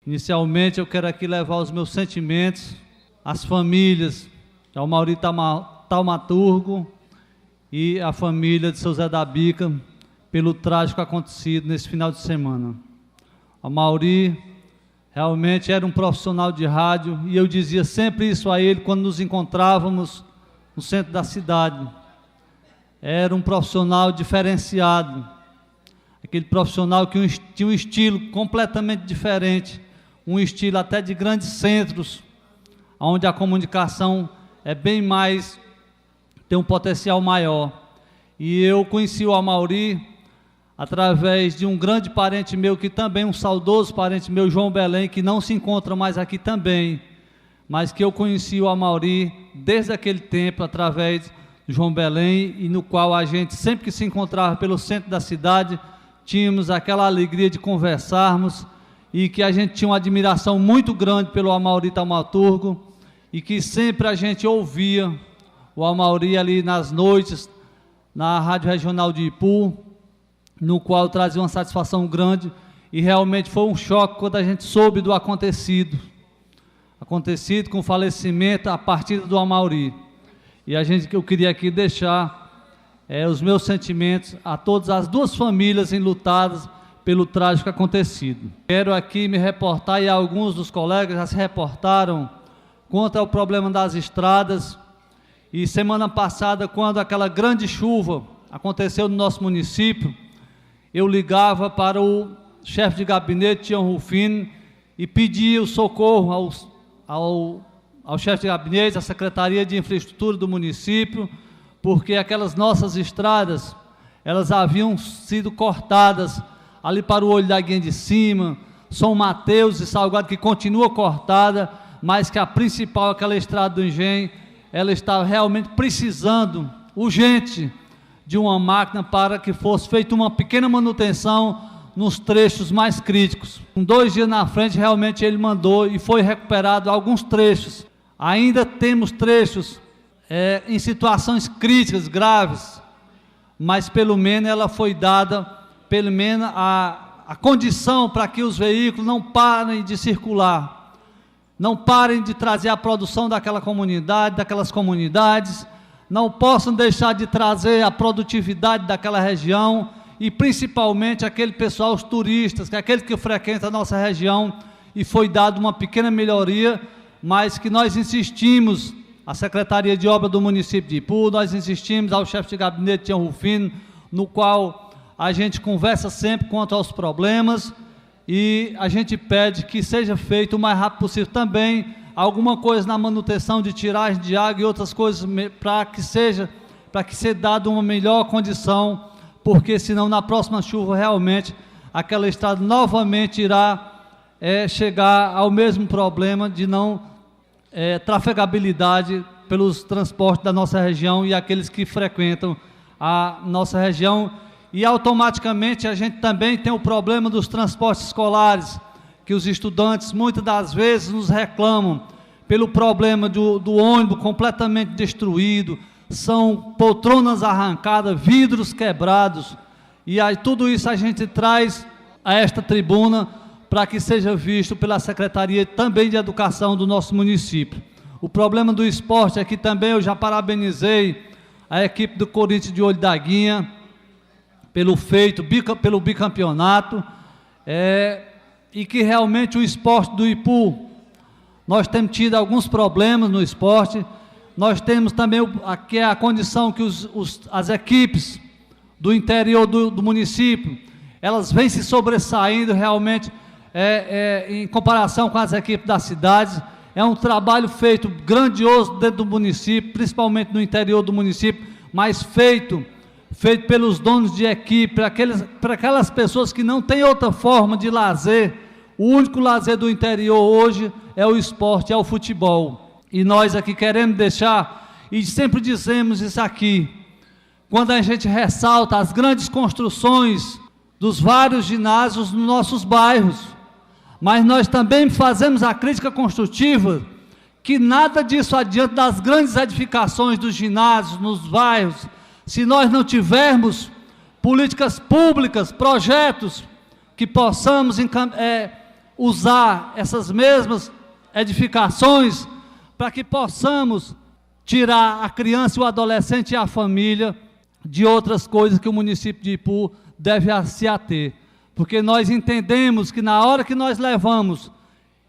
Inicialmente, eu quero aqui levar os meus sentimentos às famílias, ao Mauri Taumaturgo e à família de seu Zé da Bica, pelo trágico acontecido nesse final de semana. O Mauri realmente era um profissional de rádio e eu dizia sempre isso a ele quando nos encontrávamos no centro da cidade. Era um profissional diferenciado, aquele profissional que tinha um estilo completamente diferente, um estilo até de grandes centros, onde a comunicação é bem mais, tem um potencial maior. E eu conheci o Amauri através de um grande parente meu, que também um saudoso parente meu, João Belém, que não se encontra mais aqui também, mas que eu conheci o Amauri desde aquele tempo, através do João Belém, e no qual a gente, sempre que se encontrava pelo centro da cidade, tínhamos aquela alegria de conversarmos, e que a gente tinha uma admiração muito grande pelo Amauri Taumaturgo, e que sempre a gente ouvia o Amauri ali nas noites, na Rádio Regional de Ipu, no qual trazia uma satisfação grande, e realmente foi um choque quando a gente soube do acontecido com o falecimento, a partida do Amauri. E eu queria aqui deixar os meus sentimentos a todas as duas famílias enlutadas pelo trágico acontecido. Quero aqui me reportar, e alguns dos colegas já se reportaram, quanto ao problema das estradas. E semana passada, quando aquela grande chuva aconteceu no nosso município, eu ligava para o chefe de gabinete, Tião Rufino, e pedia o socorro ao chefe de gabinete, à Secretaria de Infraestrutura do município, porque aquelas nossas estradas, elas haviam sido cortadas ali para o Olho da Guia de Cima, São Mateus e Salgado, que continua cortada, mas que a principal, aquela estrada do Engenho, ela está realmente precisando, urgente, de uma máquina para que fosse feita uma pequena manutenção nos trechos mais críticos. Com 2 dias na frente, realmente ele mandou e foi recuperado alguns trechos. Ainda temos trechos em situações críticas, graves, mas pelo menos ela foi dada, pelo menos a condição para que os veículos não parem de circular, não parem de trazer a produção daquela comunidade, daquelas comunidades, não possam deixar de trazer a produtividade daquela região, e principalmente aquele pessoal, os turistas, que é aquele que frequenta a nossa região, e foi dada uma pequena melhoria, mas que nós insistimos, a Secretaria de Obras do município de Ipu, nós insistimos ao chefe de gabinete, Tião Rufino, no qual a gente conversa sempre quanto aos problemas, e a gente pede que seja feito o mais rápido possível também alguma coisa na manutenção de tiragem de água e outras coisas para que seja dado uma melhor condição, porque senão na próxima chuva realmente aquela estrada novamente irá chegar ao mesmo problema de não trafegabilidade pelos transportes da nossa região e aqueles que frequentam a nossa região. E automaticamente a gente também tem o problema dos transportes escolares, que os estudantes muitas das vezes nos reclamam pelo problema do ônibus completamente destruído, são poltronas arrancadas, vidros quebrados, e aí tudo isso a gente traz a esta tribuna para que seja visto pela Secretaria também de Educação do nosso município. O problema do esporte aqui também, eu já parabenizei a equipe do Corinthians de Olho da Guinha pelo bicampeonato, e que realmente o esporte do Ipu, nós temos tido alguns problemas no esporte. Nós temos também aqui a condição que as equipes do interior do município, elas vêm se sobressaindo realmente em comparação com as equipes das cidades. É um trabalho feito grandioso dentro do município, principalmente no interior do município, mas feito pelos donos de equipe, para aquelas pessoas que não têm outra forma de lazer. O único lazer do interior hoje é o esporte, é o futebol. E nós aqui queremos deixar, e sempre dizemos isso aqui, quando a gente ressalta as grandes construções dos vários ginásios nos nossos bairros, mas nós também fazemos a crítica construtiva, que nada disso adianta das grandes edificações dos ginásios nos bairros, se nós não tivermos políticas públicas, projetos que possamos usar essas mesmas edificações para que possamos tirar a criança, o adolescente e a família de outras coisas que o município de Ipu deve se ater. Porque nós entendemos que na hora que nós levamos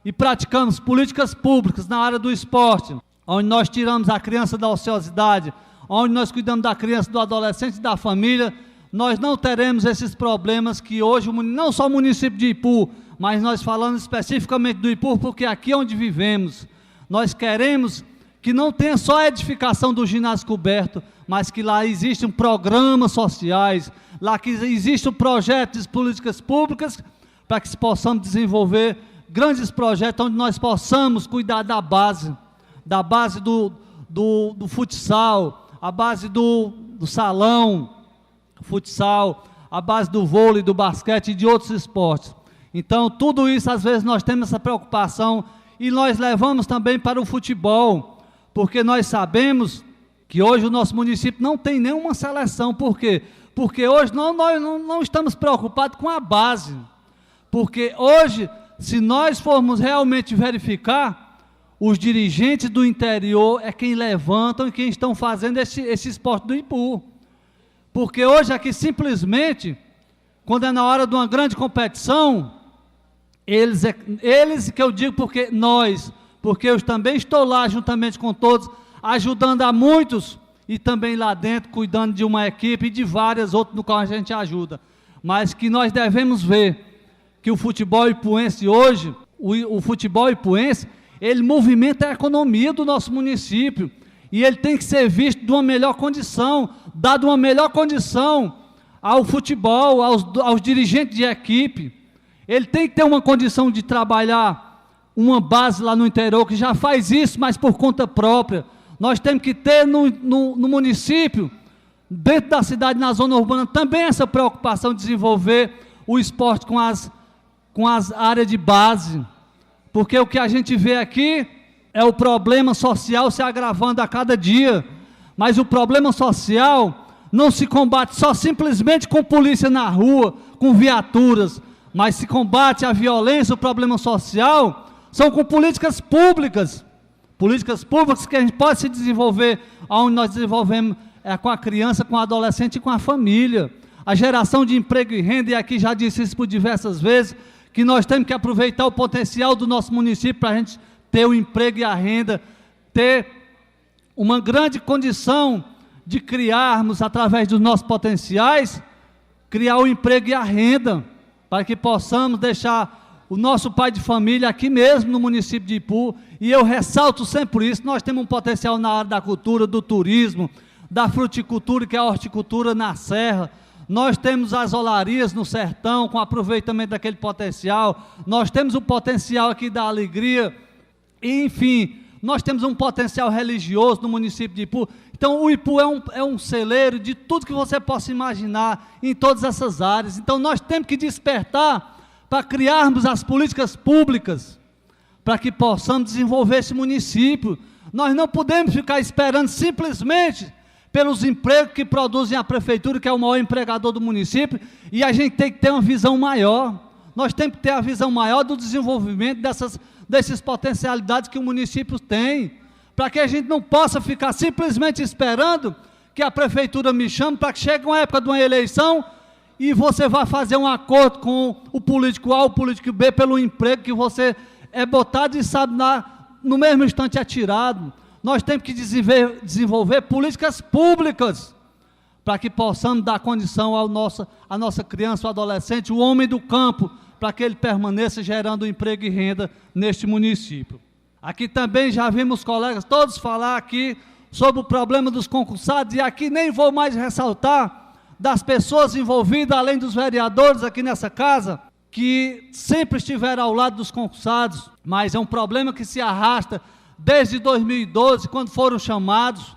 e praticamos políticas públicas na área do esporte, onde nós tiramos a criança da ociosidade, onde nós cuidamos da criança, do adolescente e da família, nós não teremos esses problemas que hoje, não só o município de Ipu, mas nós falando especificamente do Ipu, porque aqui é onde vivemos, nós queremos que não tenha só a edificação do ginásio coberto, mas que lá existam programas sociais, lá que existam projetos de políticas públicas, para que possamos desenvolver grandes projetos, onde nós possamos cuidar da base do futsal, a base do salão, futsal, a base do vôlei, do basquete e de outros esportes. Então, tudo isso, às vezes, nós temos essa preocupação e nós levamos também para o futebol, porque nós sabemos que hoje o nosso município não tem nenhuma seleção. Por quê? Porque hoje nós não estamos preocupados com a base. Porque hoje, se nós formos realmente verificar, os dirigentes do interior é quem levantam e quem estão fazendo esse esporte do Ipu. Porque hoje aqui simplesmente, quando é na hora de uma grande competição, eles que eu digo porque eu também estou lá juntamente com todos, ajudando a muitos, e também lá dentro, cuidando de uma equipe e de várias outras no qual a gente ajuda. Mas que nós devemos ver que o futebol ipuense hoje, o futebol ipuense, ele movimenta a economia do nosso município, e ele tem que ser visto de uma melhor condição, dado uma melhor condição ao futebol, aos dirigentes de equipe. Ele tem que ter uma condição de trabalhar uma base lá no interior, que já faz isso, mas por conta própria. Nós temos que ter no município, dentro da cidade, na zona urbana, também essa preocupação de desenvolver o esporte com as áreas de base. Porque o que a gente vê aqui é o problema social se agravando a cada dia. Mas o problema social não se combate só simplesmente com polícia na rua, com viaturas, mas se combate a violência, o problema social, são com políticas públicas que a gente pode se desenvolver, onde nós desenvolvemos com a criança, com o adolescente e com a família. A geração de emprego e renda, e aqui já disse isso por diversas vezes, que nós temos que aproveitar o potencial do nosso município para a gente ter o emprego e a renda, ter uma grande condição de criarmos, através dos nossos potenciais, criar o emprego e a renda, para que possamos deixar o nosso pai de família aqui mesmo no município de Ipu. E eu ressalto sempre isso, nós temos um potencial na área da cultura, do turismo, da fruticultura, que é a horticultura na serra. Nós temos as olarias no sertão, com aproveitamento daquele potencial. Nós temos o potencial aqui da alegria. E, enfim, nós temos um potencial religioso no município de Ipu. Então, o Ipu é um celeiro de tudo que você possa imaginar em todas essas áreas. Então, nós temos que despertar para criarmos as políticas públicas, para que possamos desenvolver esse município. Nós não podemos ficar esperando simplesmente pelos empregos que produzem a prefeitura, que é o maior empregador do município, e a gente tem que ter uma visão maior. Nós temos que ter a visão maior do desenvolvimento dessas potencialidades que o município tem, para que a gente não possa ficar simplesmente esperando que a prefeitura me chame para que chegue uma época de uma eleição e você vai fazer um acordo com o político A, o político B, pelo emprego que você é botado e sabe, no mesmo instante é tirado. Nós temos que desenvolver políticas públicas para que possamos dar condição à nossa criança, ao adolescente, o homem do campo, para que ele permaneça gerando emprego e renda neste município. Aqui também já vimos colegas todos falar aqui sobre o problema dos concursados, e aqui nem vou mais ressaltar das pessoas envolvidas, além dos vereadores aqui nessa casa, que sempre estiveram ao lado dos concursados, mas é um problema que se arrasta desde 2012, quando foram chamados,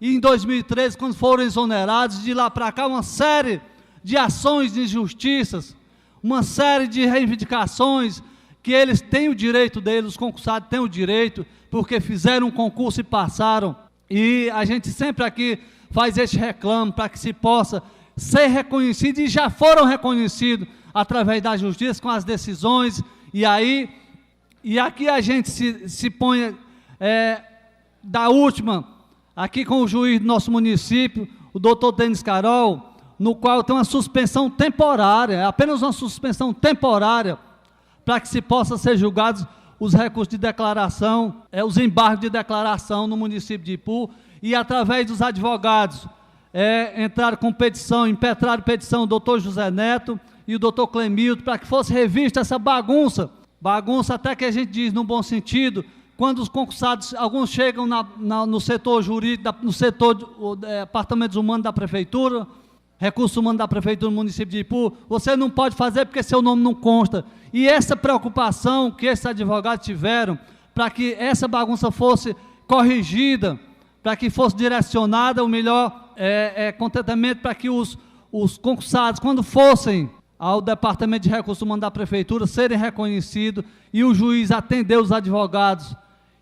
e em 2013, quando foram exonerados. De lá para cá, uma série de ações de injustiças, uma série de reivindicações, que eles têm o direito deles, os concursados têm o direito, porque fizeram um concurso e passaram, e a gente sempre aqui faz este reclamo, para que se possa ser reconhecido, e já foram reconhecidos através da justiça, com as decisões E aqui a gente se põe da última, aqui com o juiz do nosso município, o doutor Denis Carol, no qual tem uma suspensão temporária, apenas uma suspensão temporária, para que se possa ser julgados os recursos de declaração, os embargos de declaração no município de Ipu, e através dos advogados, entraram com petição, impetraram petição o doutor José Neto e o doutor Clemildo, para que fosse revista essa bagunça até que a gente diz, no bom sentido, quando os concursados, alguns chegam no setor jurídico, no setor departamentos humanos da prefeitura, recursos humanos da prefeitura do município de Ipu, você não pode fazer porque seu nome não consta. E essa preocupação que esses advogados tiveram para que essa bagunça fosse corrigida, para que fosse direcionada o melhor contentamento, para que os concursados, quando fossem ao departamento de recursos humanos da prefeitura, serem reconhecidos, e o juiz atendeu os advogados.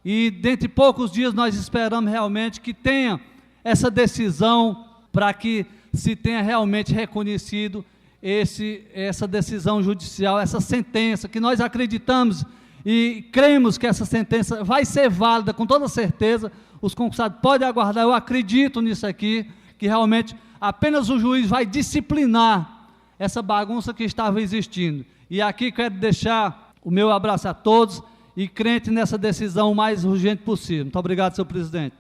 E dentro de poucos dias nós esperamos realmente que tenha essa decisão, para que se tenha realmente reconhecido essa decisão judicial, essa sentença, que nós acreditamos e cremos que essa sentença vai ser válida com toda certeza. Os concursados podem aguardar, eu acredito nisso aqui, que realmente apenas o juiz vai disciplinar essa bagunça que estava existindo. E aqui quero deixar o meu abraço a todos e crente nessa decisão o mais urgente possível. Muito obrigado, senhor presidente.